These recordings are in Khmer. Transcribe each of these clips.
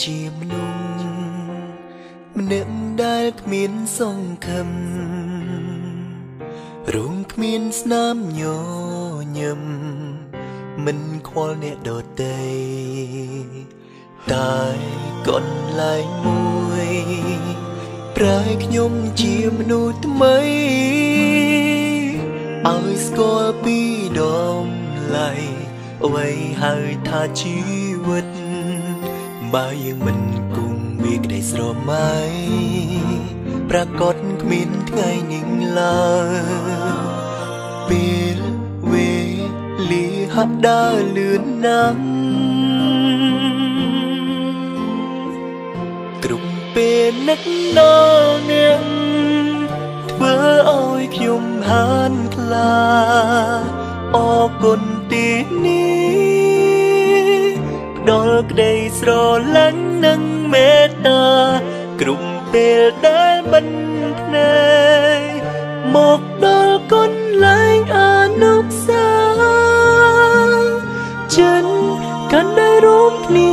ជាមនុស្សម្នាក់ដែលគ្មានសង្ឃឹមរងគ្មានស្នាមញញឹមមិនខ្វល់អ្នកដទៃតែកូនឡែងមួយប្រែខ្ញុំជាមនុស្សថ្មីឲ្យស្គាល់ពីដំឡៃអ្វីហៅថាជីវិតបើយើងមិនគង់វាក្តីស្រមៃប្រកបគ្មានថ្ងៃនឹងឡើយពេលវេលាហាក់ដើរលឿនណាស់គ្រប់ពេលនឹកដល់អ្នកធ្វើឲ្យខ្ញុំហានខ្លាអរគុណទីនេះផ្ដល់ក្តីស្រឡាញ់និងមេត្តាគ្រប់ពេលដែលមិនភ្នែកមកដល់កូនលែងអនុស្សាវរីយ៍ចិនកាន់តែរួមគ្នា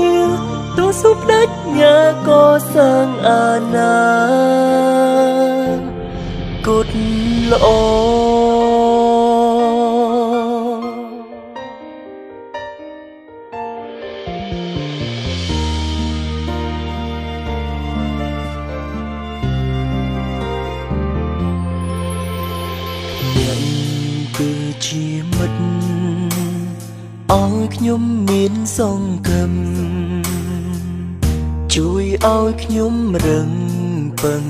ទោះសុបដេចញ៉ាក៏សាងអាណាគតល្អគឺជាមិត្តឲ្យខ្ញុំមានសង្ឃឹមជួយឲ្យខ្ញុំរឹងពឹង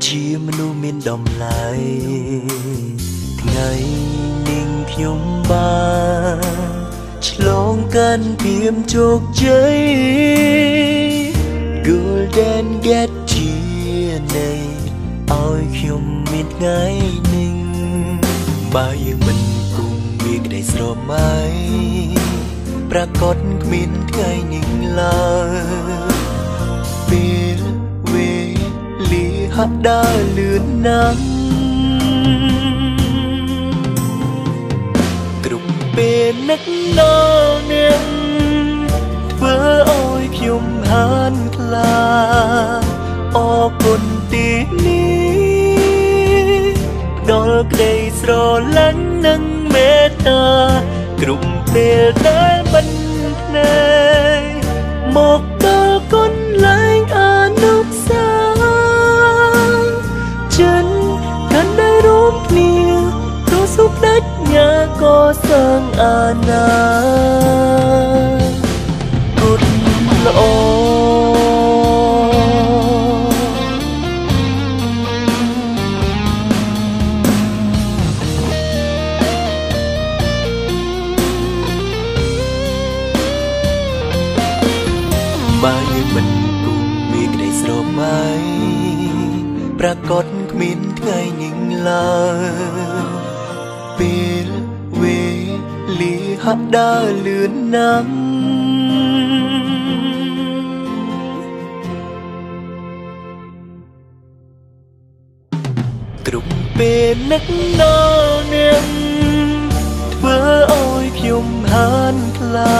ជាមនុស្សមានតម្លៃថ្ងៃនេះខ្ញុំបានឆ្លងកាន់ពីមជោគជ័យ Golden Gate ជានៃឲ្យខ្ញុំមានថ្ងៃនេះបើយើងមិនគង់វាក្តីស្រមៃប្រកបគ្មានថ្ងៃនេះឡើយពេលវេលាហាក់ដើរលឿនណាស់គ្រប់ពេលនឹកដល់អ្នកធ្វើឲ្យខ្ញុំហានខ្លាអរគុណទីនេះដល់ក្តីស្រឡាញ់និងមេត្តាគ្រប់ពេលដែលមិនភ្នែកមកដល់កូនលែងអនុស្សាវរីយ៍ចិនកាន់តែរួមគ្នាទោះសុបដេចញ៉ាក៏សាងអាណាគតល្អបើយើងមិនគង់វាក្តីស្រមៃប្រកបគ្មានថ្ងៃនេះឡើយពេលវេលាហាក់ដើរលឿនណាស់គ្រប់ពេលនឹកដល់អ្នកធ្វើឲ្យខ្ញុំហានខ្លា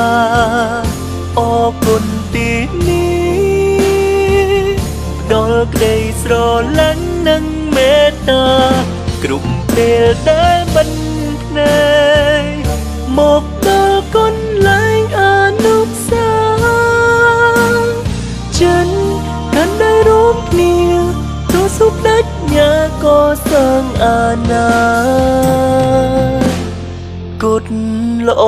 អរគុណទីនេះផ្ដល់ក្តីស្រឡាញ់និងមេត្តាគ្រប់ពេលដែលមិនភ្នែកមកដល់កូនលែងអនុស្សាវរីយ៍ចិនកាន់តែរួមគ្នាទោះសុបដេចញ៉ាក៏សាងអាណាគតល្អ